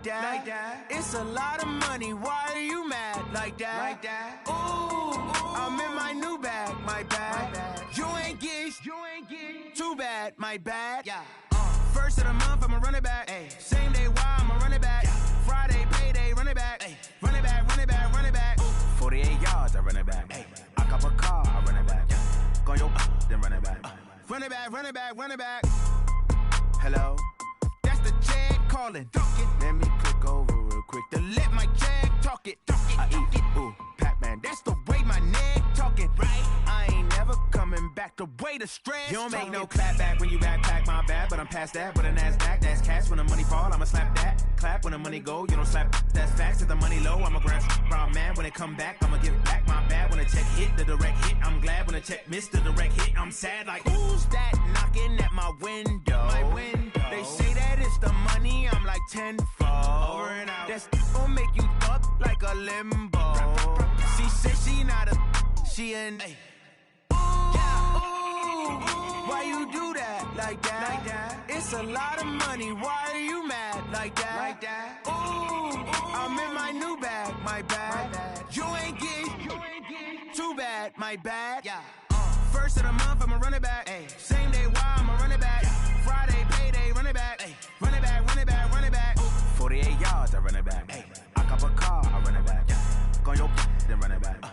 like that. It's a lot of money, why are you mad like that? Ooh, I'm in my new bag, my bad. You ain't get too bad, my bad. First of the month, I'ma run it back. Same day, why I'ma run it back. Friday, payday, run it back. Run it back, run it back, run it back. 48 yards, I run it back. I cop a car, I run it back. Go your then run it back. Run it back, run it back, run it back. Hello? That's the check calling. Let me click over real quick to let my check talk it. I eat it, ooh, Pac-Man. That's the way my neck talking. Right? I ain't never coming back the way the stress. You don't make no clap back when you backpack, my bad. But I'm past that, but a NASDAQ, that's cash. When the money fall, I'ma slap that. Clap when the money go, you don't slap. That's facts. If the money low, I'ma grab brown man. When it come back, I'ma give back my bad. When the check hit, the direct hit. I'm glad when the check missed the direct hit. I'm sad like, who's that knocking at my window? They say that it's the money, I'm like tenfold. Over and out. That's gon' make you up like a limbo. She said she not a, she an. Why you do that like that? It's a lot of money, why are you mad like that? Ooh, I'm in my new bag, my bad. You ain't get too bad, my bad. First of the month, I'ma run it back. Same day, why I'ma run it back. Friday, payday, run it back. Run it back, run it back, run it back. 48 yards, I run it back. I cop a car, I run it back. Go your then run it back.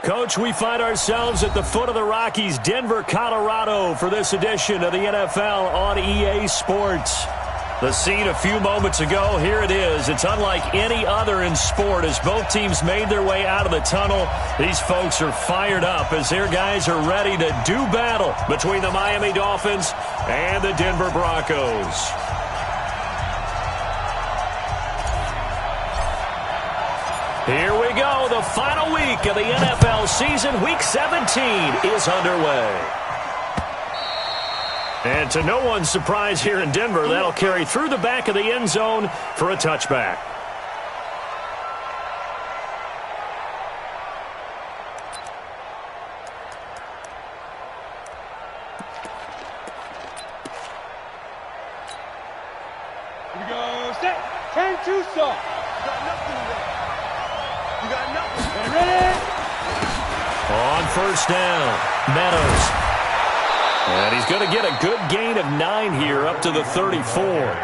Coach, we find ourselves at the foot of the Rockies, Denver, Colorado, for this edition of the NFL on EA Sports. The scene a few moments ago, here it is. It's unlike any other in sport as both teams made their way out of the tunnel. These folks are fired up as their guys are ready to do battle between the Miami Dolphins and the Denver Broncos. Here we go. The final week of the NFL season, Week 17, is underway. And to no one's surprise here in Denver, that'll carry through the back of the end zone for a touchback. Here we go. Set. 10-2 soft. You got nothing. Ready? On first down, Meadows. And he's going to get a good gain of 9 here up to the 34.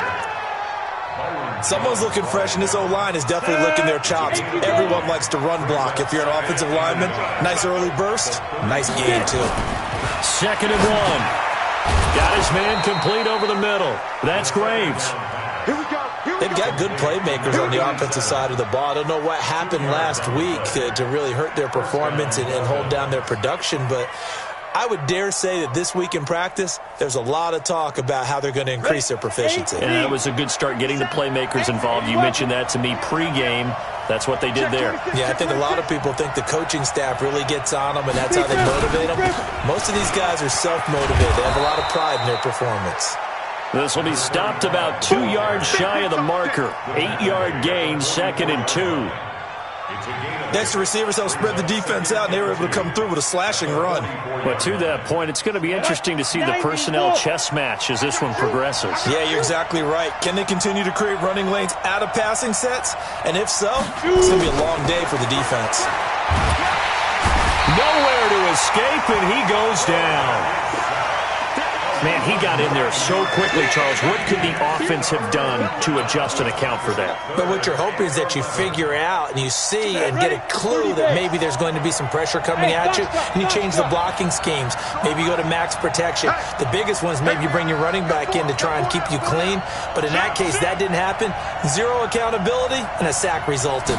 Someone's looking fresh, and this O-line is definitely licking their chops. Everyone likes to run block. If you're an offensive lineman, nice early burst, nice gain too. 2nd and 1. Got his man complete over the middle. That's Graves. Here we go. They've got good playmakers on the offensive side of the ball. I don't know what happened last week to really hurt their performance and hold down their production, but I would dare say that this week in practice, there's a lot of talk about how they're going to increase their proficiency. And it was a good start getting the playmakers involved. You mentioned that to me pregame. That's what they did there. Yeah, I think a lot of people think the coaching staff really gets on them, and that's how they motivate them. Most of these guys are self-motivated. They have a lot of pride in their performance. This will be stopped about 2 yards shy of the marker. 8-yard gain, 2nd and 2. Next, the receivers help spread the defense out, and they were able to come through with a slashing run. But to that point, it's going to be interesting to see the personnel chess match as this one progresses. Yeah, you're exactly right. Can they continue to create running lanes out of passing sets? And if so, it's going to be a long day for the defense. Nowhere to escape, and he goes down. Man, he got in there so quickly, Charles. What could the offense have done to adjust and account for that? But what you're hoping is that you figure out and you see and get a clue that maybe there's going to be some pressure coming at you, and you change the blocking schemes. Maybe you go to max protection. The biggest one is maybe you bring your running back in to try and keep you clean. But in that case, that didn't happen. Zero accountability, and a sack resulted.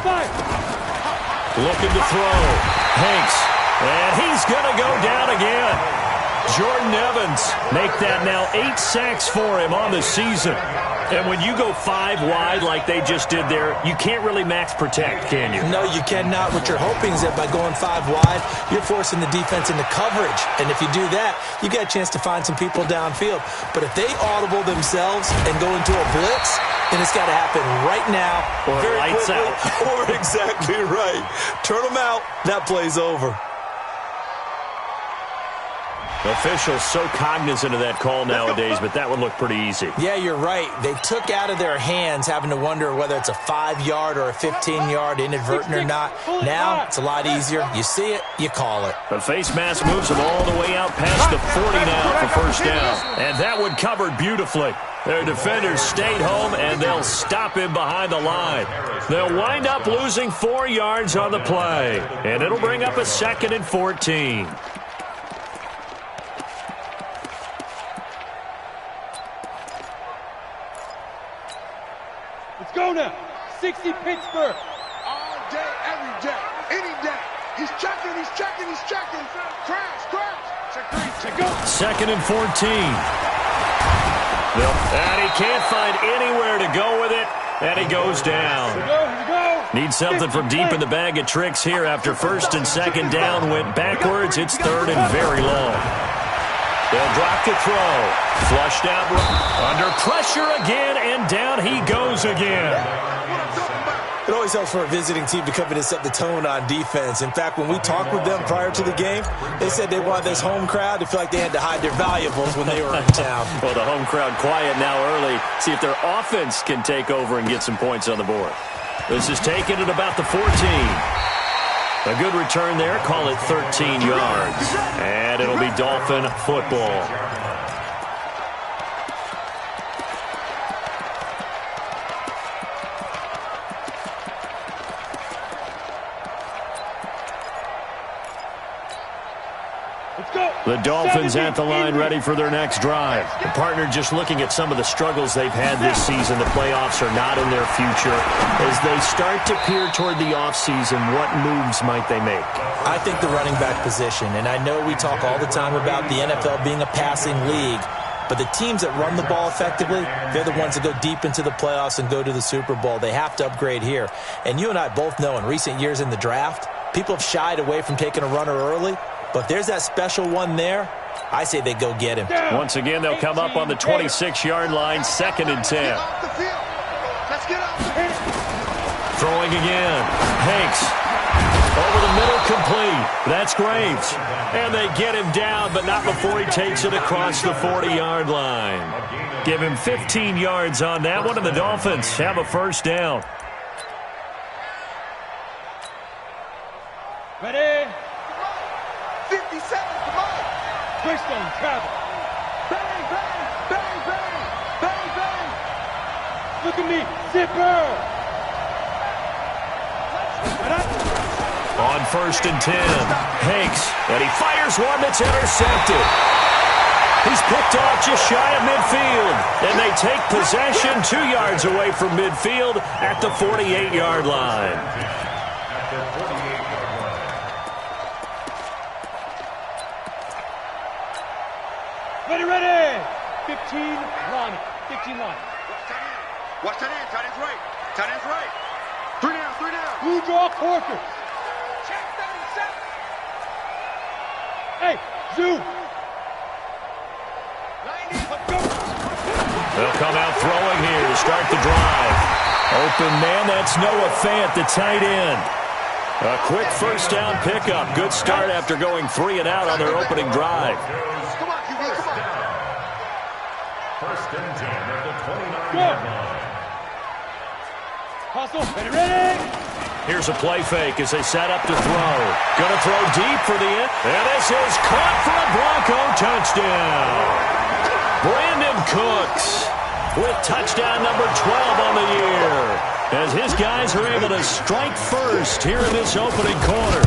Looking to throw. Hanks. And he's going to go down again. Jordan Evans make that now 8 sacks for him on the season. And when you go 5 wide like they just did there, you can't really max protect, can you? No, you cannot. What you're hoping is that by going 5 wide, you're forcing the defense into coverage. And if you do that, you got a chance to find some people downfield. But if they audible themselves and go into a blitz, then it's got to happen right now. Or very lights quickly. out. Or exactly right. Turn them out. That play's over. Officials so cognizant of that call nowadays, but that would look pretty easy. Yeah, you're right. They took out of their hands having to wonder whether it's a 5-yard or a 15-yard inadvertent or not. Now, it's a lot easier. You see it, you call it. The face mask moves him all the way out past the 40 now for first down. And that one covered beautifully. Their defenders stayed home, and they'll stop him behind the line. They'll wind up losing 4 yards on the play, and it'll bring up a 2nd and 14. Let's go now. 60 Pittsburgh. All day, every day, any day. He's checking, he's checking, he's checking. Crash, crash. Check 3, check go. 2nd and 14. And he can't find anywhere to go with it, and he goes down. Here we go. Need something from deep in the bag of tricks here after 1st and 2nd down went backwards. It's 3rd and very long. They'll drop to throw. Flushed out. Under pressure again, and down he goes again. It always helps for a visiting team to come in and set the tone on defense. In fact, when we talked with them prior to the game, they said they wanted this home crowd to feel like they had to hide their valuables when they were in town. Well, the home crowd quiet now early. See if their offense can take over and get some points on the board. This is taken at about the 14. A good return there. Call it 13 yards. And it'll be Dolphin football. The Dolphins at the line ready for their next drive. The partner just looking at some of the struggles they've had this season. The playoffs are not in their future. As they start to peer toward the offseason, what moves might they make? I think the running back position, and I know we talk all the time about the NFL being a passing league, but the teams that run the ball effectively, they're the ones that go deep into the playoffs and go to the Super Bowl. They have to upgrade here. And you and I both know in recent years in the draft, people have shied away from taking a runner early. But there's that special one there. I say they go get him. Once again, they'll come up on the 26-yard line, 2nd and 10. Throwing again. Hanks. Over the middle, complete. That's Graves. And they get him down, but not before he takes it across the 40-yard line. Give him 15 yards on that one, and the Dolphins have a first down. Ready? 50 seconds, come on. Twistone, travel. Bang, bang, bang, bang, bang, bang. Look at me. Zipper. On 1st and 10, Hanks, and he fires one that's intercepted. He's picked off just shy of midfield, and they take possession 2 yards away from midfield at the 48-yard line. Ready. 15 line. 15 line. Watch that end. Tight end's right. Tight end's right. 3 down. Blue draw Corker. Check 37. Hey, Zoo. 90. Let's go. They'll come out throwing here to start the drive. Open man, that's Noah Fant, the tight end. A quick first down pickup. Good start after going 3 and out on their opening drive. Come on, QB, come on. 1st and 10 at the 29-yard line. Hustle. Ready. Here's a play fake as they set up to throw. Going to throw deep for the end. And this is caught for a Bronco touchdown. Brandon Cooks with touchdown number 12 on the year, as his guys are able to strike first here in this opening quarter.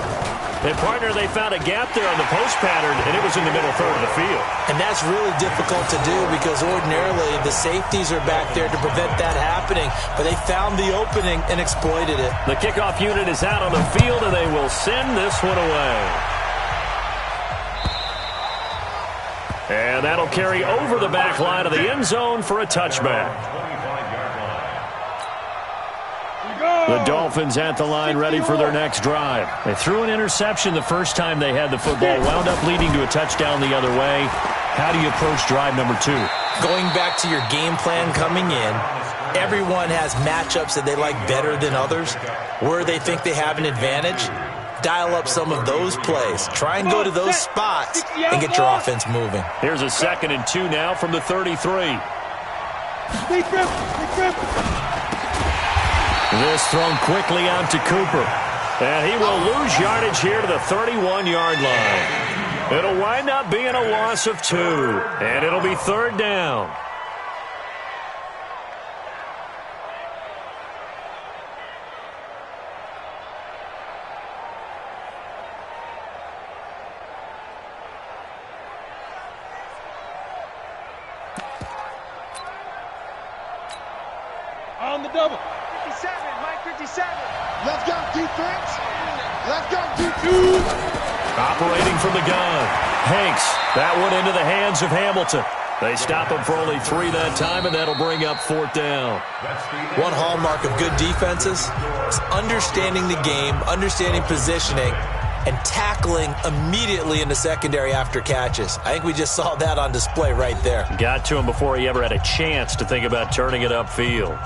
And, partner, they found a gap there on the post pattern, and it was in the middle third of the field. And that's really difficult to do because ordinarily the safeties are back there to prevent that happening, but they found the opening and exploited it. The kickoff unit is out on the field, and they will send this one away. And that'll carry over the back line of the end zone for a touchback. The Dolphins at the line ready for their next drive. They threw an interception the first time they had the football, wound up leading to a touchdown the other way. How do you approach drive number 2? Going back to your game plan coming in, everyone has matchups that they like better than others, where they think they have an advantage. Dial up some of those plays. Try and go to those spots and get your offense moving. Here's a 2nd and 2 now from the 33. This thrown quickly out to Cooper. And he will lose yardage here to the 31-yard line. It'll wind up being a loss of 2. And it'll be 3rd down. On the double. 57, Mike 57. Let's go, defense. Let's go, defense. Operating from the gun. Hanks, that one into the hands of Hamilton. They stop him for only 3 that time, and that'll bring up 4th down. One hallmark of good defenses is understanding the game, understanding positioning, and tackling immediately in the secondary after catches. I think we just saw that on display right there. Got to him before he ever had a chance to think about turning it upfield.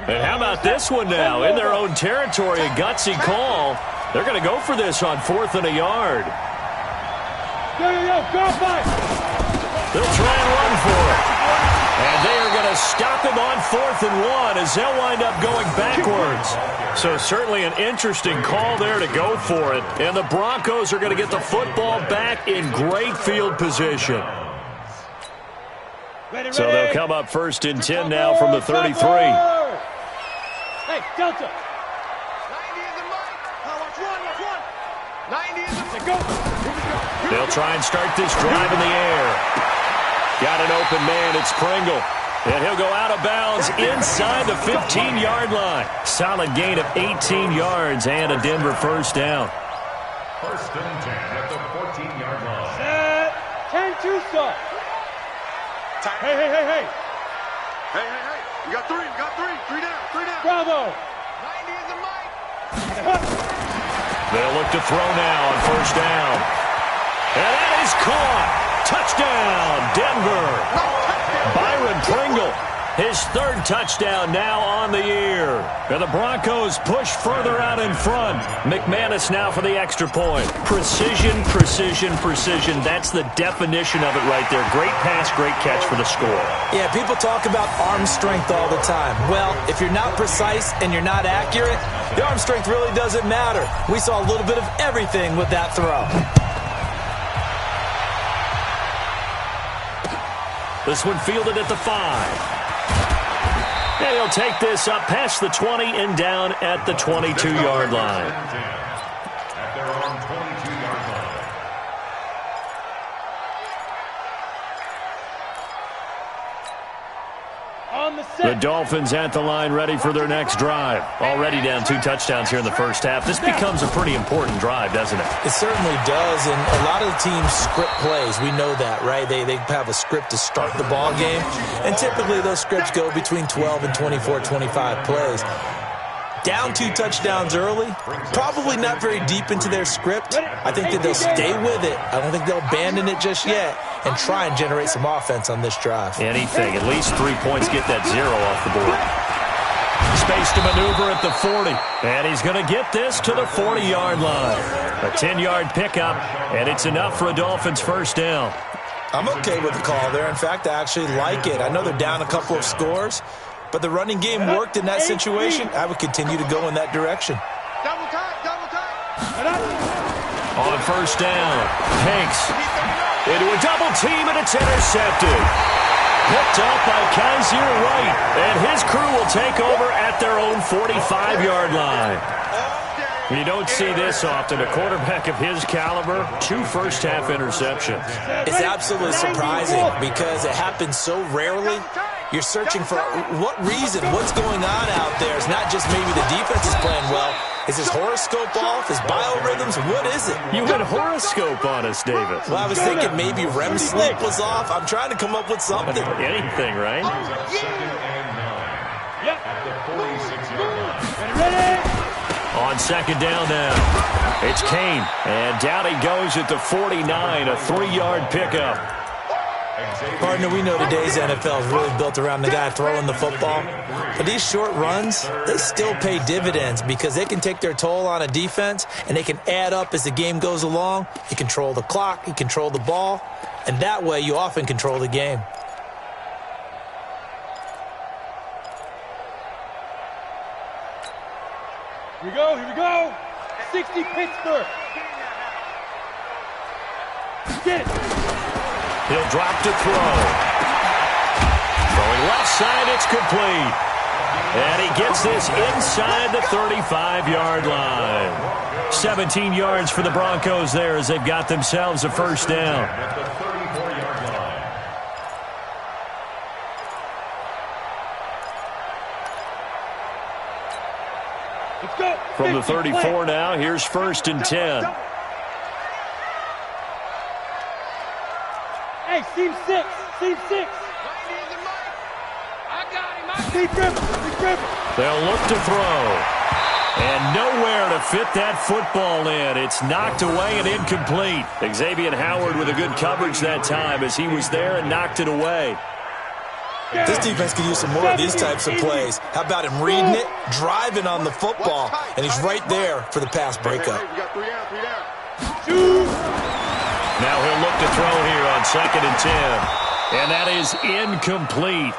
And how about this one now? In their own territory, a gutsy call. They're going to go for this on 4th and a yard. Go, fight! They'll try and run for it. And they are going to stop him on 4th and 1 as they'll wind up going backwards. So certainly an interesting call there to go for it. And the Broncos are going to get the football back in great field position. So they'll come up 1st and 10 now from the 33. Hey, Delta. 90 in the mic. Watch one. 90 in the mic. Go. They'll try and start this drive in the air. Got an open man. It's Pringle. And he'll go out of bounds inside the 15-yard line. Solid gain of 18 yards and a Denver 1st down. 1st and 10 at the 14-yard line. Set. 10-2 stop. Hey. Hey. You got 3. 3 down. Bravo. 90 in the mic. They'll look to throw now on 1st down. And that is caught. Touchdown, Denver. Byron Pringle, his 3rd touchdown now on the year. And the Broncos push further out in front. McManus now for the extra point. Precision. That's the definition of it right there. Great pass, great catch for the score. Yeah, people talk about arm strength all the time. Well, if you're not precise and you're not accurate, the arm strength really doesn't matter. We saw a little bit of everything with that throw. This one fielded at the 5. And he'll take this up past the 20 and down at the 22-yard line. At their own 22-yard line. The Dolphins at the line ready for their next drive. Already down 2 touchdowns here in the first half. This becomes a pretty important drive, doesn't it? It certainly does, and a lot of the teams script plays. We know that, right? They have a script to start the ball game, and typically those scripts go between 12 and 24, 25 plays. Down 2 touchdowns early, probably not very deep into their script. I think that they'll stay with it. I don't think they'll abandon it just yet. and try and generate some offense on this drive. Anything. At least 3 points, get that 0 off the board. Space to maneuver at the 40. And he's going to get this to the 40-yard line. A 10-yard pickup, and it's enough for a Dolphins first down. I'm okay with the call there. In fact, I actually like it. I know they're down a couple of scores, but the running game worked in that situation. I would continue to go in that direction. Double tight, double tight. On first down, Hanks into a double team, and it's intercepted. Picked up by Kaiser Wright, and his crew will take over at their own 45-yard line. You don't see this often. A quarterback of his caliber, 2 first-half interceptions. It's absolutely surprising because it happens so rarely. You're searching for what reason, what's going on out there. It's not just maybe the defense is playing well. Is his horoscope off? His biorhythms? What is it? You had horoscope on us, David. Well, I was thinking maybe REM sleep was off. I'm trying to come up with something. Anything, right? At the 46-yard line. Ready? On second down now, it's Kane. And down he goes at the 49, a 3-yard pickup. Partner, we know today's NFL is really built around the guy throwing the football. But these short runs, they still pay dividends because they can take their toll on a defense and they can add up as the game goes along. You control the clock, you control the ball, and that way you often control the game. Here we go, here we go. 60 Pittsburgh. Get it. He'll drop to throw. Throwing left side, it's complete. And he gets this inside the 35-yard line. 17 yards for the Broncos there as they've got themselves a first down. At the 34-yard line. Let's go. From the 34 now, here's first and 10. Hey, seam 6. Seam 6. Deep grip. They'll look to throw. And nowhere to fit that football in. It's knocked away and incomplete. Xavier Howard with a good coverage that time as he was there and knocked it away. This defense could use some more of these types of plays. How about him reading it, driving on the football, and he's right there for the pass breakup. Now he'll look to throw here on second and 10. And that is incomplete.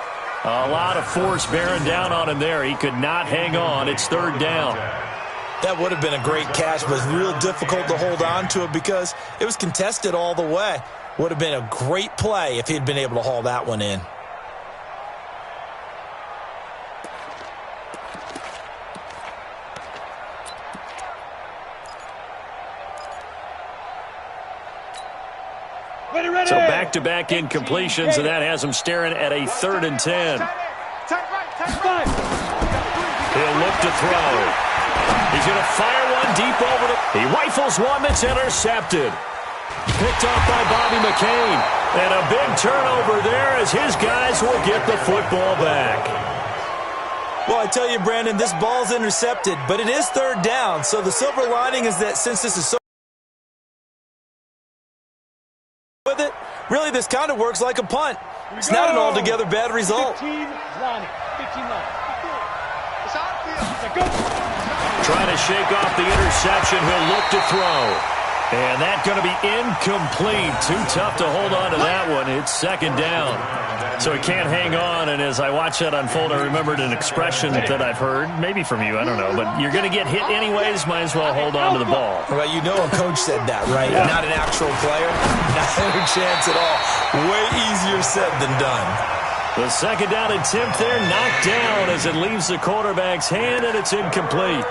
A lot of force bearing down on him there. He could not hang on. It's third down. That would have been a great catch, but it's real difficult to hold on to it because it was contested all the way. Would have been a great play if he'd been able to haul that one in. So back-to-back incompletions, and that has him staring at a third and 10. He'll look to throw. He's going to fire one deep over the... He rifles one that's intercepted. Picked up by Bobby McCain. And a big turnover there as his guys will get the football back. Well, I tell you, Brandon, this ball's intercepted, but it is third down. So the silver lining is that since this is so... with it, really this kind of works like a punt. It's not an altogether bad result. 15 line. Trying to shake off the interception. He'll look to throw. And that's going to be incomplete. Too tough to hold on to that one. It's second down. So he can't hang on. And as I watched that unfold, I remembered an expression that I've heard, maybe from you, I don't know. But you're going to get hit anyways, might as well hold on to the ball. Well, you know a coach said that, right? Yeah. Not an actual player. Not a chance at all. Way easier said than done. The second down attempt there knocked down as it leaves the quarterback's hand, and it's incomplete.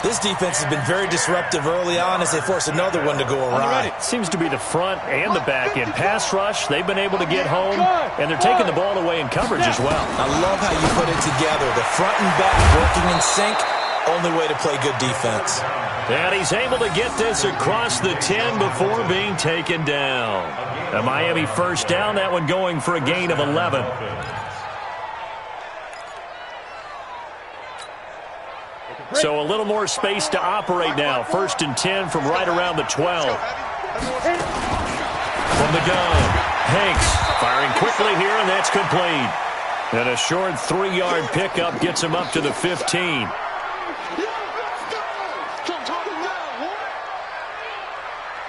This defense has been very disruptive early on as they force another one to go awry. Seems to be the front and the back end. Pass rush, they've been able to get home, and they're taking the ball away in coverage as well. I love how you put it together. The front and back working in sync, only way to play good defense. And he's able to get this across the 10 before being taken down. A Miami first down, that one going for a gain of 11. So a little more space to operate now. First and 10 from right around the 12. From from the gun. Hanks firing quickly here, and that's complete. And a short 3-yard pickup gets him up to the 15.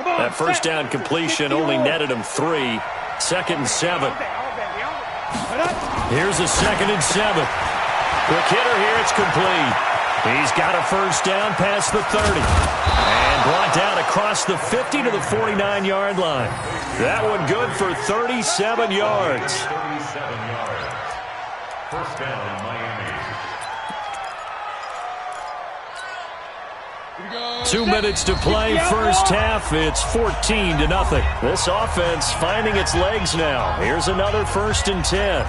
That first down completion only netted him 3. 2nd and 7. Here's a 2nd and 7. Quick hitter here. It's complete. He's got a first down past the 30. And brought down across the 50 to the 49-yard line. That one good for 37 yards. 37 yards. First down, Miami. 2 minutes to play, first half. It's 14-0. This offense finding its legs now. Here's another 1st and 10.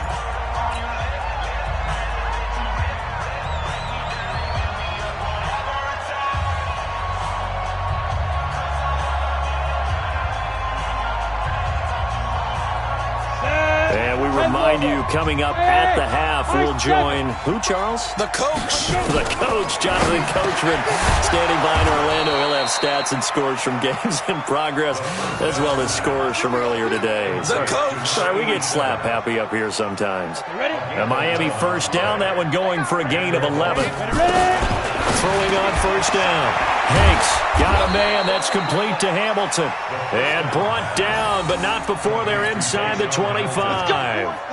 You coming up at the half, we'll join who, Charles? The coach. The coach, Jonathan Coachman, standing by in Orlando. He'll have stats and scores from games in progress, as well as scores from earlier today. The coach. Sorry, we get slap happy up here sometimes. A Miami first down, that one going for a gain of 11. Throwing on first down. Hanks got a man. That's complete to Hamilton. And brought down, but not before they're inside the 25.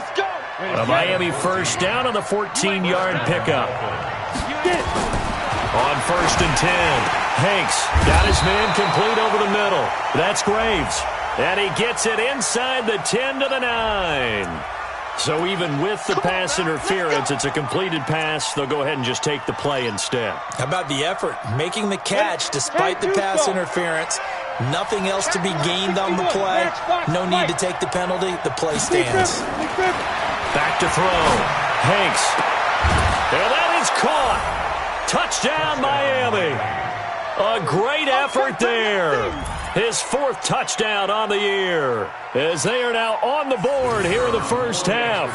A Miami first down on the 14-yard pickup. On 1st and 10. Hanks got his man complete over the middle. That's Graves. And he gets it inside the 10 to the 9. So even with the pass interference, it's a completed pass. They'll go ahead and just take the play instead. How about the effort? Making the catch despite the pass interference. Nothing else to be gained on the play. No need to take the penalty. The play stands. Back to throw. Hanks. And that is caught. Touchdown, Miami. A great effort there. His 4th touchdown on the year, as they are now on the board here in the first half.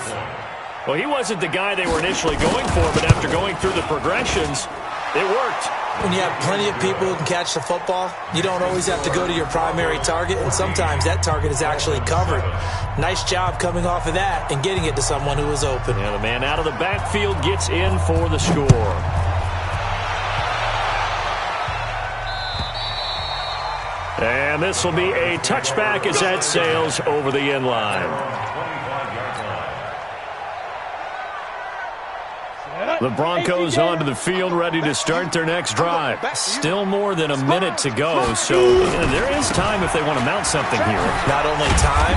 Well, he wasn't the guy they were initially going for, but after going through the progressions, it worked. When you have plenty of people who can catch the football, you don't always have to go to your primary target, and sometimes that target is actually covered. Nice job coming off of that and getting it to someone who was open. Yeah, the man out of the backfield gets in for the score. And this will be a touchback as that sails over the end line. The Broncos onto the field, ready to start their next drive. Still more than a minute to go, so there is time if they want to mount something here. Not only time,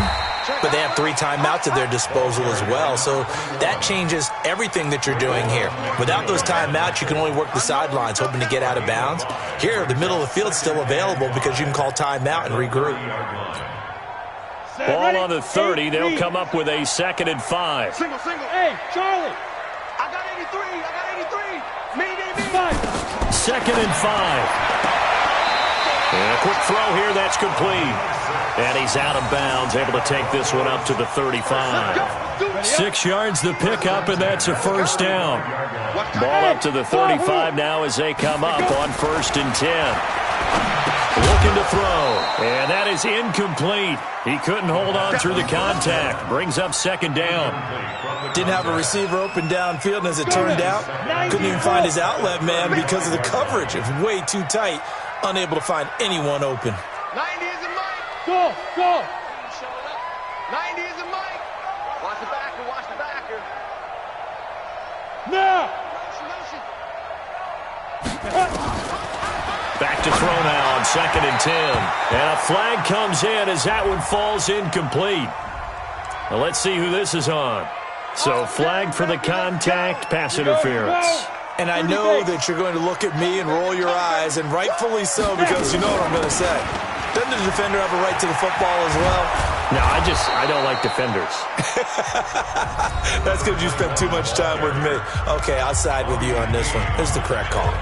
but they have 3 timeouts at their disposal as well, so that changes everything that you're doing here. Without those timeouts, you can only work the sidelines, hoping to get out of bounds. Here, the middle of the field is still available because you can call timeout and regroup. Ball on the 30. They'll come up with a 2nd and 5. Single. Hey, Charlie. I got 83. Me. 2nd and 5. And a quick throw here. That's complete. And he's out of bounds, able to take this one up to the 35. 6 yards the pickup, and that's a first down. Ball up to the 35 now as they come up on 1st and 10. Looking to throw, and that is incomplete. He couldn't hold on through the contact. Brings up 2nd down. Didn't have a receiver open downfield, and as it turned out, couldn't even find his outlet man because of the coverage. It was way too tight, unable to find anyone open. 90 is a mic. Go. 90 is a mic. Watch the backer. Now. Back to throw now on 2nd and 10. And a flag comes in as that one falls incomplete. Well, let's see who this is on. So flag for the contact, pass interference. And I know that you're going to look at me and roll your eyes, and rightfully so, because you know what I'm going to say. Doesn't the defender have a right to the football as well? No, I don't like defenders. That's because you spent too much time with me. Okay, I'll side with you on this one. It's the correct call.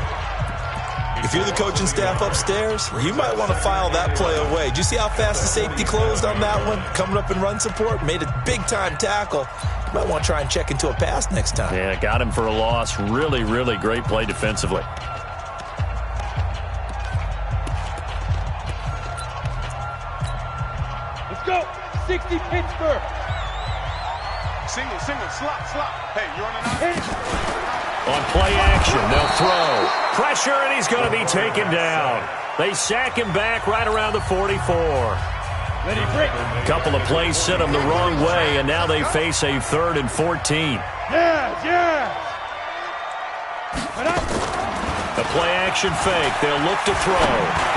If you're the coaching staff upstairs, you might want to file that play away. Did you see how fast the safety closed on that one? Coming up in run support, made a big-time tackle. You might want to try and check into a pass next time. Yeah, got him for a loss. Really, really great play defensively. Let's go. Rusty Pittsburgh. Single, slot. Hey, you're on an On play action, they'll throw. Pressure, and he's going to be taken down. They sack him back right around the 44. Ready, break. Couple of plays sent him the wrong way, and now they face a 3rd and 14. Yeah. The play-action fake. They'll look to throw.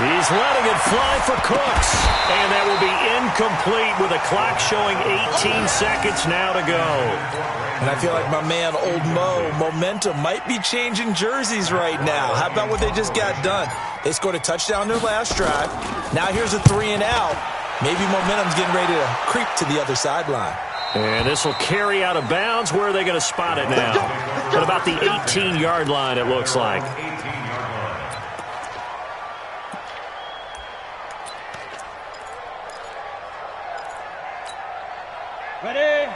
He's letting it fly for Cooks. And that will be incomplete with a clock showing 18 seconds now to go. And I feel like my man, Old Mo, momentum might be changing jerseys right now. How about what they just got done? They scored a touchdown their last drive. Now here's a 3 and out. Maybe momentum's getting ready to creep to the other sideline. And this will carry out of bounds. Where are they going to spot it now? At about the 18-yard line, it looks like.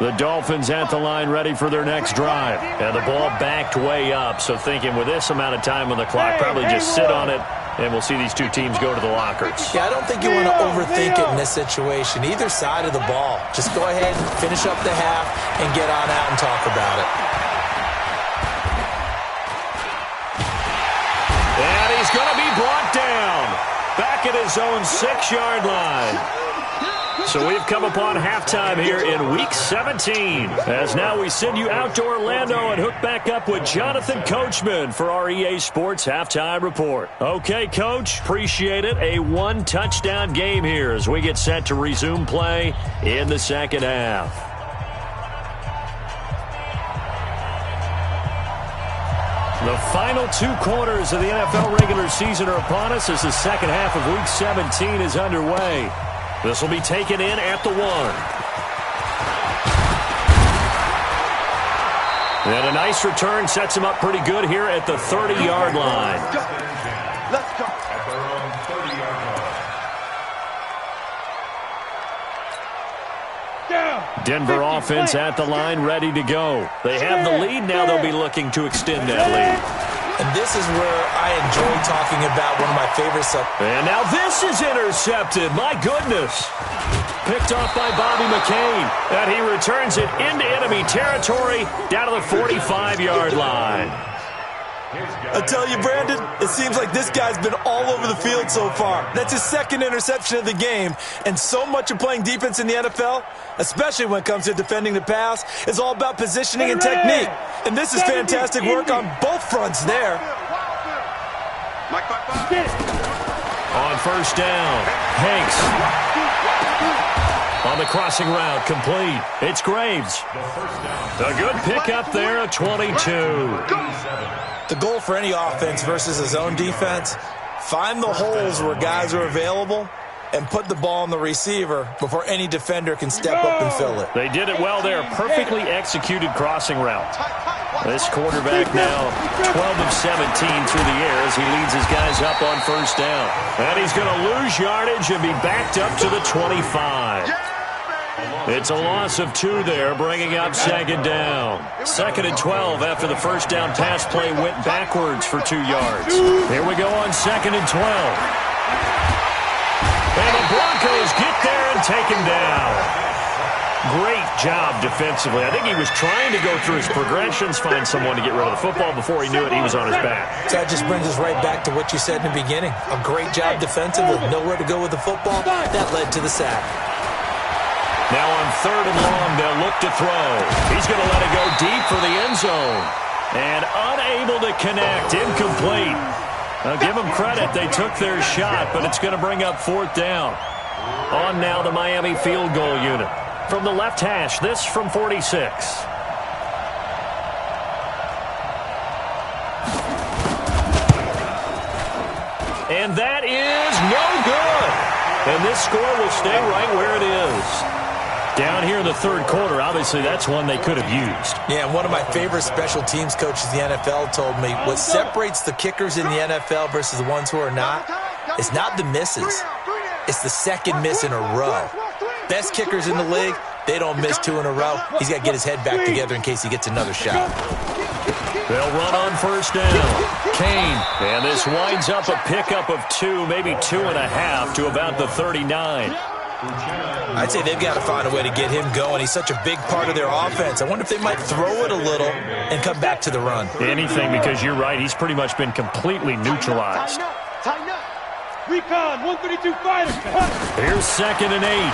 The Dolphins at the line ready for their next drive. And the ball backed way up, so thinking with this amount of time on the clock, probably just sit on it, and we'll see these two teams go to the lockers. Yeah, I don't think you want to overthink it in this situation. Either side of the ball. Just go ahead and finish up the half and get on out and talk about it. And he's going to be brought down back at his own 6-yard line. So we've come upon halftime here in Week 17. As now we send you out to Orlando and hook back up with Jonathan Coachman for our EA Sports Halftime Report. Okay, Coach, appreciate it. A 1-touchdown game here as we get set to resume play in the second half. The final 2 quarters of the NFL regular season are upon us as the second half of Week 17 is underway. This will be taken in at the 1. And a nice return sets him up pretty good here at the 30-yard line. Let's go. At their own 30-yard line. Denver offense at the line ready to go. They have the lead. Now they'll be looking to extend that lead. And this is where I enjoy talking about one of my favorite And now this is intercepted. My goodness. Picked off by Bobby McCain. And he returns it into enemy territory down to the 45-yard line. I tell you, Brandon, it seems like this guy's been all over the field so far. That's his 2nd interception of the game. And so much of playing defense in the NFL, especially when it comes to defending the pass, is all about positioning and technique. And this is fantastic work on both fronts there. On first down, Hanks. On the crossing route, complete. It's Graves. A good pickup there at 22. The goal for any offense versus his own defense, find the holes where guys are available and put the ball on the receiver before any defender can step up and fill it. They did it well there. Perfectly executed crossing route. This quarterback now 12 of 17 through the air as he leads his guys up on first down. And he's going to lose yardage and be backed up to the 25. It's a loss of 2 there, bringing up 2nd down. 2nd and 12 after the first down pass play went backwards for 2 yards. Here we go on 2nd and 12. And the Broncos get there and take him down. Great job defensively. I think he was trying to go through his progressions, find someone to get rid of the football. Before he knew it, he was on his back. So that just brings us right back to what you said in the beginning. A great job defensively. Nowhere to go with the football. That led to the sack. Now on 3rd and long, they'll look to throw. He's going to let it go deep for the end zone. And unable to connect, incomplete. Now give them credit, they took their shot, but it's going to bring up 4th down. On now the Miami field goal unit. From the left hash, this from 46. And that is no good. And this score will stay right where it is. Down here in the 3rd quarter, obviously that's one they could have used. Yeah, and one of my favorite special teams coaches in the NFL told me what separates the kickers in the NFL versus the ones who are not is not the misses. It's the 2nd miss in a row. Best kickers in the league, they don't miss 2 in a row. He's got to get his head back together in case he gets another shot. They'll run on first down. Kane, and this winds up a pickup of 2, maybe 2.5 to about the 39. I'd say they've got to find a way to get him going. He's such a big part of their offense. I wonder if they might throw it a little and come back to the run. Anything, because you're right. He's pretty much been completely neutralized. Tighten up. Recon, 132 fighters. Here's 2nd and 8.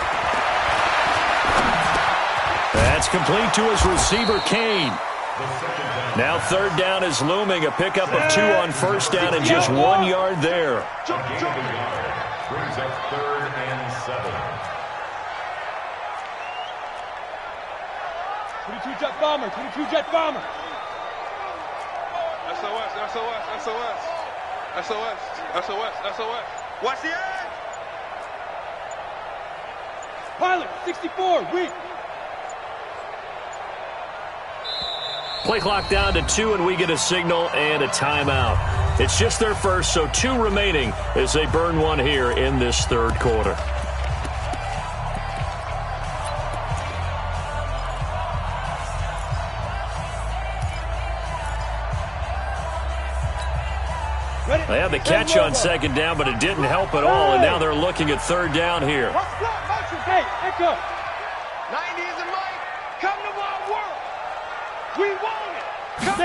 That's complete to his receiver, Kane. Now 3rd down is looming. A pickup of 2 on 1st down and just 1 yard there. Brings up 3rd and 7. 22 jet bomber, 22 jet bomber. SOS, SOS, SOS. SOS, SOS, SOS. Watch the edge. Pilot, 64, weak. Play clock down to 2, and we get a signal and a timeout. It's just their first, so 2 remaining as they burn 1 here in this 3rd quarter. They had the catch on 2nd down, but it didn't help at all, and now they're looking at 3rd down here. Hey, echo. 90 is a mic. Come to my world. We want it. Come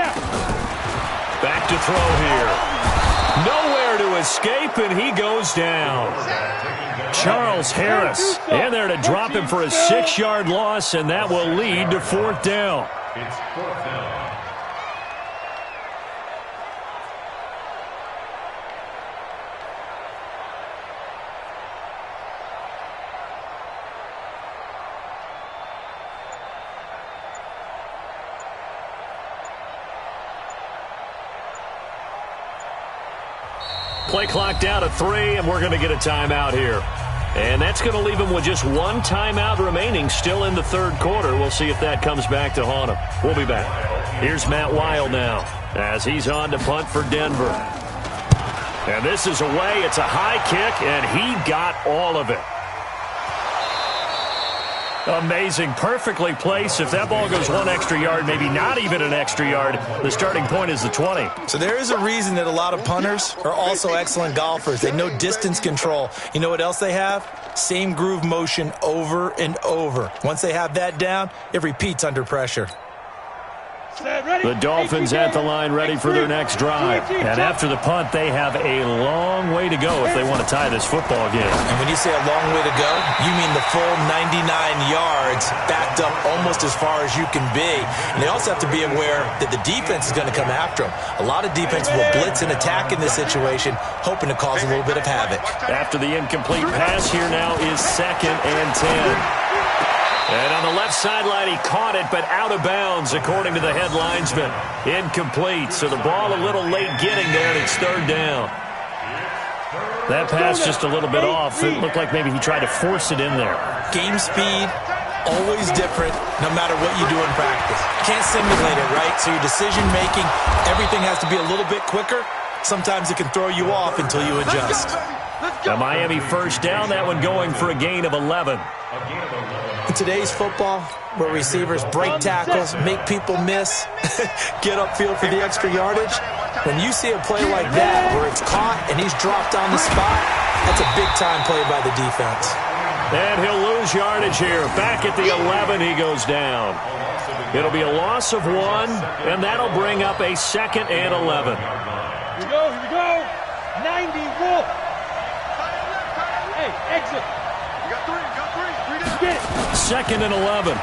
Back to throw here. Nowhere to escape, and he goes down. Charles Harris in there to drop him for a 6-yard loss, and that will lead to 4th down. It's 4th down. Play clock down to 3, and we're going to get a timeout here. And that's going to leave him with just 1 timeout remaining still in the 3rd quarter. We'll see if that comes back to haunt him. We'll be back. Here's Matt Wild now as he's on to punt for Denver. And this is away. It's a high kick, and he got all of it. Amazing. Perfectly placed. If that ball goes 1 extra yard, maybe not even an extra yard, the starting point is the 20. So there is a reason that a lot of punters are also excellent golfers. They know distance control. You know what else they have? Same groove motion over and over. Once they have that down, it repeats under pressure. The Dolphins at the line ready for their next drive. And after the punt, they have a long way to go if they want to tie this football game. And when you say a long way to go, you mean the full 99 yards backed up almost as far as you can be. And they also have to be aware that the defense is going to come after them. A lot of defense will blitz and attack in this situation, hoping to cause a little bit of havoc. After the incomplete pass, here now is 2nd and 10. And on the left sideline, he caught it, but out of bounds, according to the head linesman. Incomplete, so the ball a little late getting there, and it's 3rd down. That pass just a little bit off. It looked like maybe he tried to force it in there. Game speed, always different, no matter what you do in practice. Can't simulate it, right? So your decision-making, everything has to be a little bit quicker. Sometimes it can throw you off until you adjust. A Miami 1st down, that one going for a gain of 11. In today's football, where receivers break tackles, make people miss, get upfield for the extra yardage, when you see a play like that where it's caught and he's dropped on the spot, that's a big-time play by the defense. And he'll lose yardage here. Back at the 11, he goes down. It'll be a loss of 1, and that'll bring up a 2nd and 11. Here we go, here we go. 90 Wolf. Hey, exit. You got 3, you got 3. 3 down. Get it. 2nd and 11.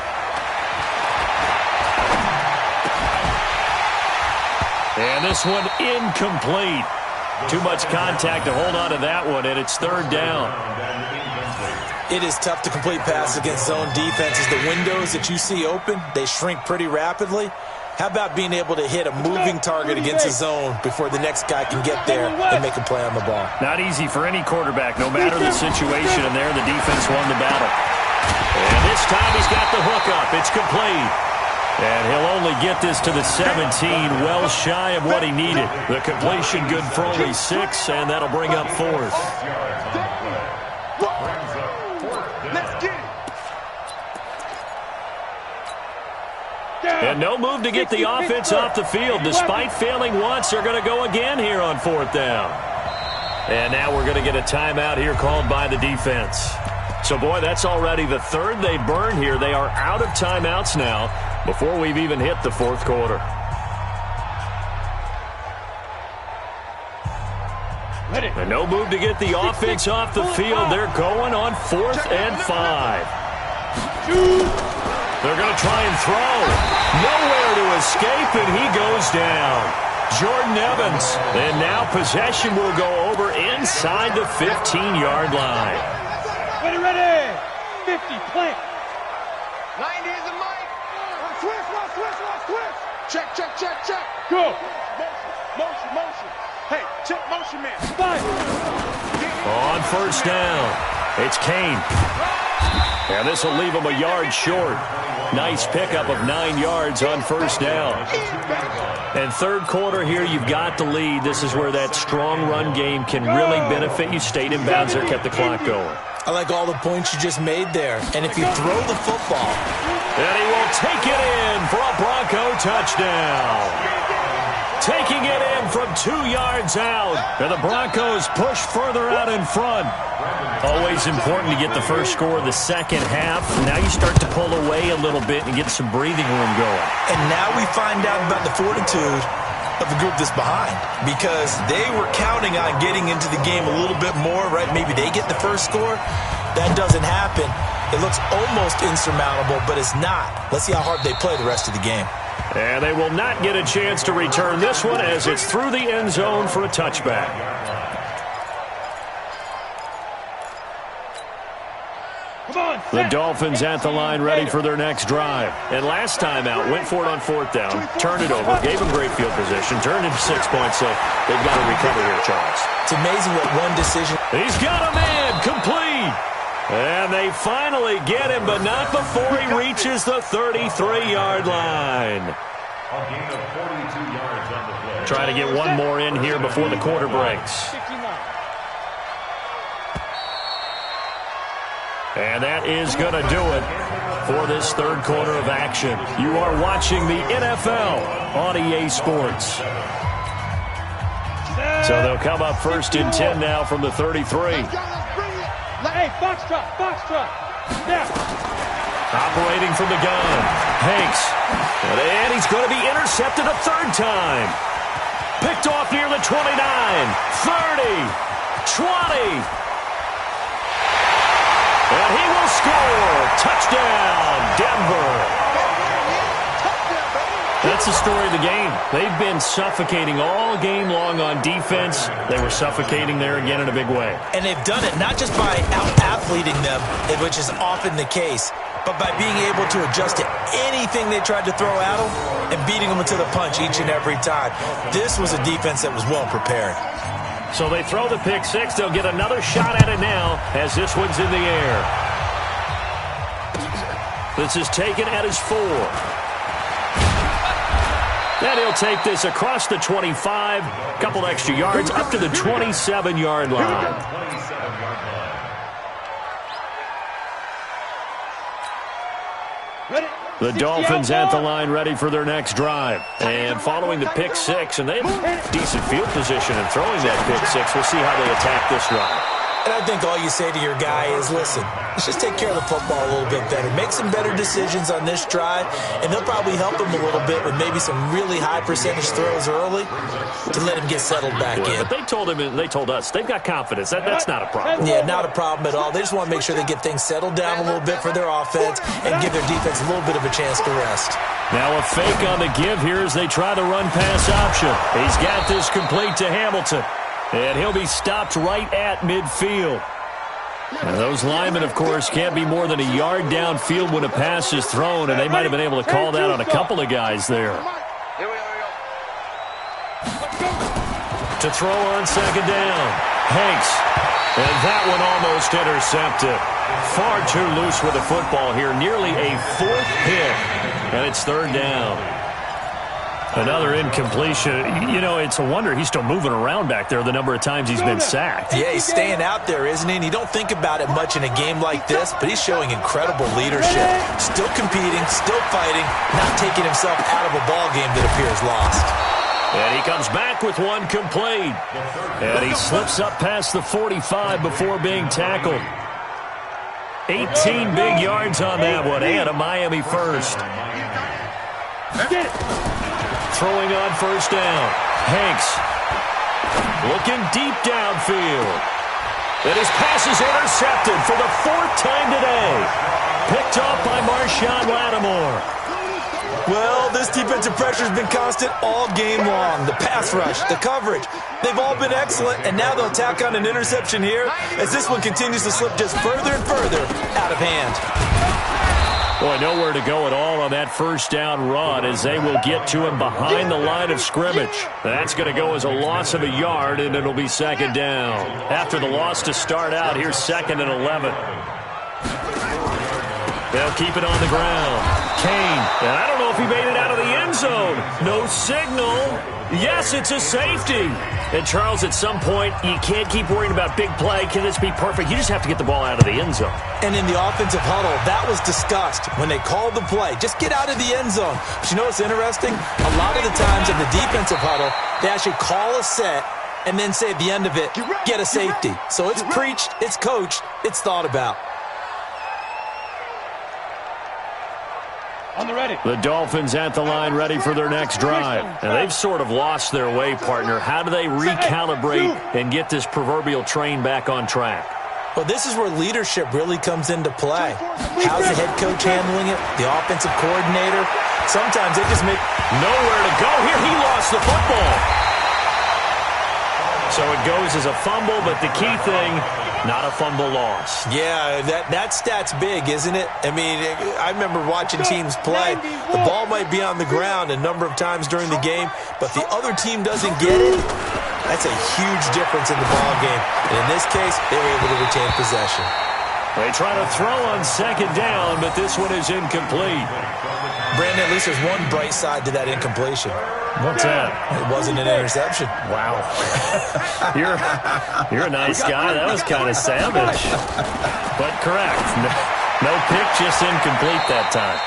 And this one incomplete. Too much contact to hold on to that one, and it's 3rd down. It is tough to complete passes against zone defenses. The windows that you see open, they shrink pretty rapidly. How about being able to hit a moving target against a zone before the next guy can get there and make a play on the ball? Not easy for any quarterback, no matter the situation, and there the defense won the battle. And this time he's got the hook up. It's complete. And he'll only get this to the 17, well shy of what he needed. The completion good for only 6, and that'll bring up 4th. Let's get it. And no move to get the offense off the field. Despite failing once, they're going to go again here on 4th down. And now we're going to get a timeout here called by the defense. So, boy, that's already the third they burned here. They are out of timeouts now before we've even hit the fourth quarter. And no move to get the offense off the field. They're going on 4th and 5. They're going to try and throw. Nowhere to escape, and he goes down. Jordan Evans. And now possession will go over inside the 15-yard line. Ready. 50, plant. 90 is the mic. Switch. Check. Go. Motion. Hey, check motion, man. 5. On first down, it's Kane. And this will leave him a yard short. Nice pickup of 9 yards on first down. And third quarter here, you've got the lead. This is where that strong run game can really benefit you. Stayed in bounds there, kept the clock going. I like all the points you just made there. And if you throw the football. And he will take it in for a Bronco touchdown. Taking it in from 2 yards out. And the Broncos push further out in front. Always important to get the first score of the second half. Now you start to pull away a little bit and get some breathing room going. And now we find out about the fortitude of the group that's behind, because they were counting on getting into the game a little bit more, right? Maybe they get the first score. That doesn't happen. It looks almost insurmountable, but it's not. Let's see how hard they play the rest of the game. And they will not get a chance to return this one as it's through the end zone for a touchback. The Dolphins at the line ready for their next drive. And last time out, went for it on 4th down, turned it over, gave them great field position, turned into 6 points, so they've got to recover here, Charles. It's amazing what one decision. He's got a man, complete. And they finally get him, but not before he reaches the 33-yard line. A gain of 42 yards on the play. Try to get one more in here before the quarter breaks. And that is going to do it for this third quarter of action. You are watching the NFL on EA Sports. So they'll come up 1st and 10 now from the 33. Hey, box trot. Now. Operating from the gun. Hanks. And he's going to be intercepted a third time. Picked off near the 29, 30, 20. And he will score. Touchdown, Denver. That's the story of the game. They've been suffocating all game long on defense. They were suffocating there again in a big way. And they've done it not just by out-athleting them, which is often the case, but by being able to adjust to anything they tried to throw at them and beating them to the punch each and every time. This was a defense that was well prepared. So they throw the pick six. They'll get another shot at it now as this one's in the air. This is taken at his 4. And he'll take this across the 25, couple extra yards, up to the 27-yard line. The Dolphins at the line ready for their next drive. And following the pick six, and they have decent field position in throwing that pick six. We'll see how they attack this drive. And I think all you say to your guy is, listen, let's just take care of the football a little bit better. Make some better decisions on this drive, and they'll probably help him a little bit with maybe some really high percentage throws early to let him get settled back in. But they told him, and they told us, they've got confidence. That's not a problem. Yeah, not a problem at all. They just want to make sure they get things settled down a little bit for their offense and give their defense a little bit of a chance to rest. Now a fake on the give here as they try the run-pass option. He's got this complete to Hamilton. And he'll be stopped right at midfield. And those linemen, of course, can't be more than a yard downfield when a pass is thrown, and they might have been able to call that on a couple of guys there. To throw on second down. Hanks. And that one almost intercepted. Far too loose with the football here. Nearly a 4th pick. And it's third down. Another incompletion. You know, it's a wonder he's still moving around back there the number of times he's been sacked. Yeah, he's staying out there, isn't he? And you don't think about it much in a game like this, but he's showing incredible leadership. Still competing, still fighting, not taking himself out of a ball game that appears lost. And he comes back with one complete. And he slips up past the 45 before being tackled. 18 big yards on that one, and a Miami first. Throwing on first down. Hanks looking deep downfield. And his pass is intercepted for the 4th time today. Picked off by Marshawn Lattimore. Well, this defensive pressure has been constant all game long. The pass rush, the coverage, they've all been excellent, and now they'll tack on an interception here as this one continues to slip just further and further out of hand. Boy, nowhere to go at all on that first down run as they will get to him behind the line of scrimmage. That's going to go as a loss of a yard, and it'll be 2nd down. After the loss to start out, here's 2nd and 11. They'll keep it on the ground. Kane, and I don't know if he made it out of the end zone. No signal. Yes, it's a safety. And Charles, at some point, you can't keep worrying about big play. Can this be perfect? You just have to get the ball out of the end zone. And in the offensive huddle, that was discussed when they called the play. Just get out of the end zone. But you know what's interesting? A lot of the times in the defensive huddle, they actually call a set and then say at the end of it, get a safety. So it's preached, it's coached, it's thought about. On the ready. The Dolphins at the line ready for their next drive. And they've sort of lost their way, partner. How do they recalibrate and get this proverbial train back on track? Well, this is where leadership really comes into play. How's the head coach handling it? The offensive coordinator? Sometimes they just make nowhere to go. Here he lost the football. So it goes as a fumble, but the key thing, not a fumble loss. Yeah, that stat's big, isn't it? I mean, I remember watching teams play. The ball might be on the ground a number of times during the game, but the other team doesn't get it. That's a huge difference in the ball game. And in this case, they were able to retain possession. They try to throw on 2nd down, but this one is incomplete. Brandon, at least there's one bright side to that incompletion. What's that? It wasn't an interception. Wow. You're a nice guy. That was kind of savage. But correct. No pick, just incomplete that time.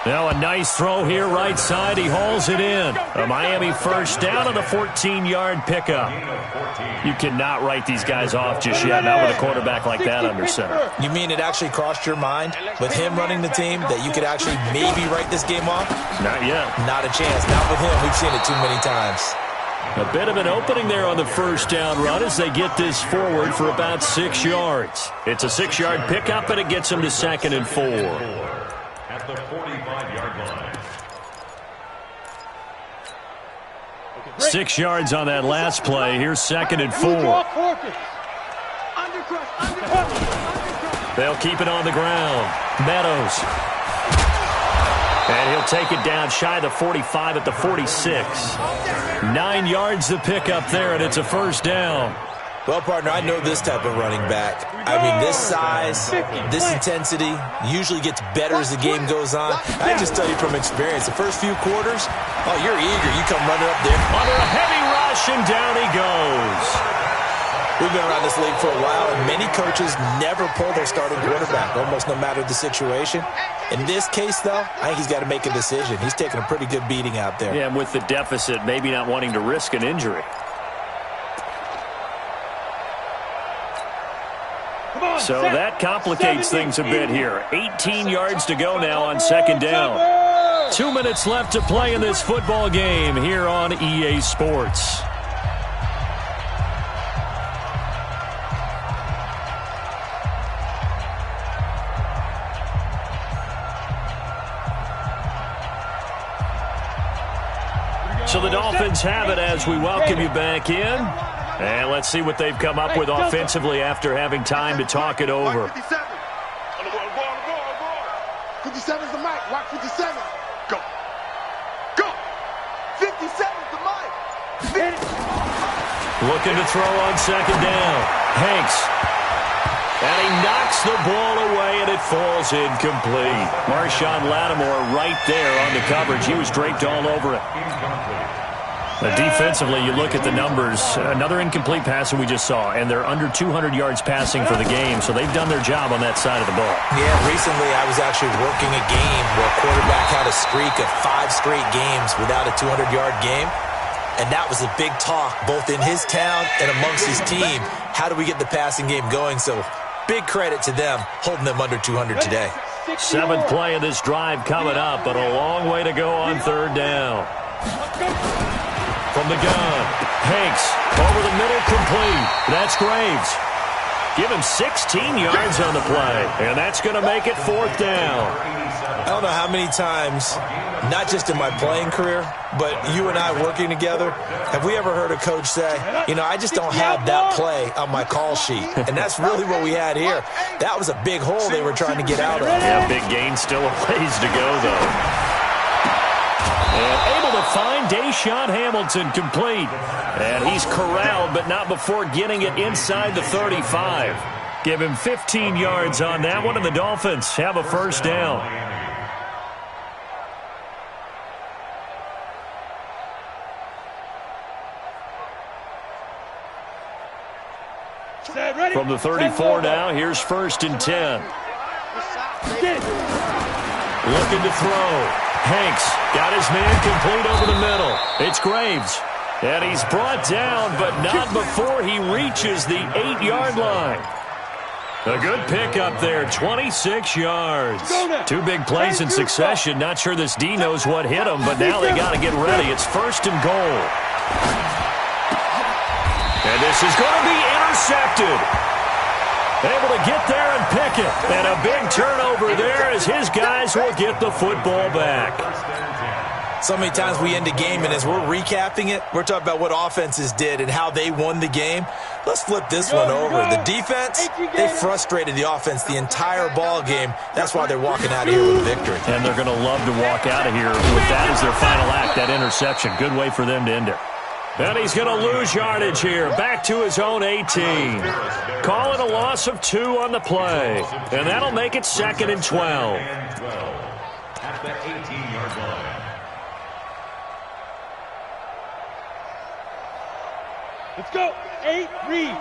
Now a nice throw here right side. He hauls it in. A Miami first down on the 14-yard pickup. You cannot write these guys off just yet, not with a quarterback like that under center. You mean it actually crossed your mind with him running the team that you could actually maybe write this game off? Not yet. Not a chance. Not with him. We've seen it too many times. A bit of an opening there on the first down run as they get this forward for about 6 yards. It's a 6-yard pickup, and it gets them to 2nd and 4. At the 45-yard line. 6 yards on that last play. Here's 2nd and 4. They'll keep it on the ground. Meadows. And he'll take it down shy of the 45 at the 46. 9 yards to pick up there, and it's a first down. Well, partner, I know this type of running back. I mean, this size, this intensity usually gets better as the game goes on. I just tell you from experience, the first few quarters, oh, you're eager. You come running up there. Under a heavy rush, and down he goes. We've been around this league for a while, and many coaches never pull their starting quarterback, almost no matter the situation. In this case, though, I think he's got to make a decision. He's taking a pretty good beating out there. Yeah, and with the deficit, maybe not wanting to risk an injury. So that complicates things a bit here. 18 yards to go now on 2nd down. 2 minutes left to play in this football game here on EA Sports. So the Dolphins have it as we welcome you back in. And let's see what they've come up with offensively after having time to talk it over. 57 is the mic. Watch 57. Go. Go. 57 is the mic. Looking to throw on 2nd down. Hanks. And he knocks the ball away, and it falls incomplete. Marshawn Lattimore right there on the coverage. He was draped all over it. Defensively, you look at the numbers. Another incomplete pass that we just saw, and they're under 200 yards passing for the game, so they've done their job on that side of the ball. Yeah, recently I was actually working a game where a quarterback had a streak of 5 straight games without a 200-yard game, and that was a big talk both in his town and amongst his team. How do we get the passing game going? So big credit to them holding them under 200 today. 7th play of this drive coming up, but a long way to go on 3rd down. From the gun, Hanks over the middle, complete. That's Graves. Give him 16 yards on the play, and that's going to make it 4th down. I don't know how many times, not just in my playing career, but you and I working together, have we ever heard a coach say, you know, I just don't have that play on my call sheet. And that's really what we had here. That was a big hole they were trying to get out of. Yeah, big gain, still a ways to go, though. And able to find Deshaun Hamilton complete. And he's corralled, but not before getting it inside the 35. Give him 15 yards on that one, and the Dolphins have a 1st down. From the 34 now, here's 1st and 10. Looking to throw. Hanks got his man complete over the middle. It's Graves. And he's brought down, but not before he reaches the 8-yard line. A good pickup there, 26 yards. 2 big plays in succession. Not sure this D knows what hit him, but now they got to get ready. It's 1st and goal. And this is going to be intercepted. Able to get there and pick it. And a big turnover there as his guys will get the football back. So many times we end a game, and as we're recapping it, we're talking about what offenses did and how they won the game. Let's flip this one over. The defense, they frustrated the offense the entire ball game. That's why they're walking out of here with a victory. And they're going to love to walk out of here with that as their final act, that interception. Good way for them to end it. And he's going to lose yardage here, back to his own 18. Call it a loss of 2 on the play. And that'll make it 2nd and 12. At the 18-yard line. Let's go. 8, read.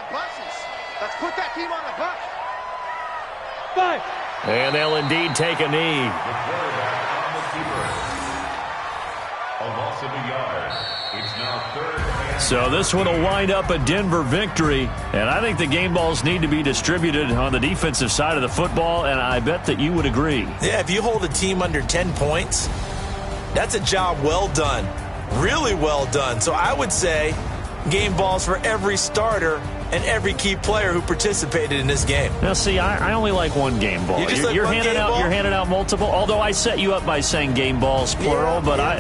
Let's put that team on the bus. 5. And they'll indeed take a knee. The quarterback on the keeper. A loss of a yard. It's now 3rd and... So this one will wind up a Denver victory. And I think the game balls need to be distributed on the defensive side of the football, and I bet that you would agree. Yeah, if you hold a team under 10 points, that's a job well done. Really well done. So I would say game balls for every starter and every key player who participated in this game. Now, see, I only like one game ball. You're handing out multiple. Although I set you up by saying game balls plural, but I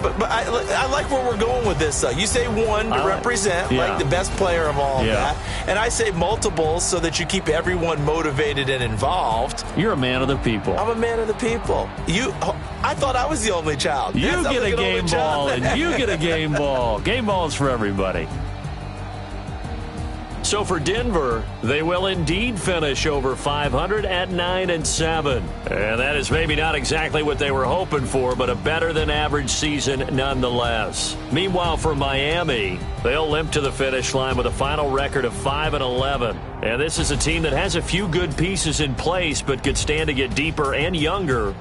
like where we're going with this. You say one to represent like the best player of all of that, and I say multiples so that you keep everyone motivated and involved. You're a man of the people. I'm a man of the people. I thought I was the only child. You get a game ball, and you get a game ball. Game balls for everybody. So for Denver, they will indeed finish over 500 at 9-7. And that is maybe not exactly what they were hoping for, but a better-than-average season nonetheless. Meanwhile, for Miami, they'll limp to the finish line with a final record of 5-11. And this is a team that has a few good pieces in place, but could stand to get deeper and younger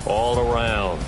all around.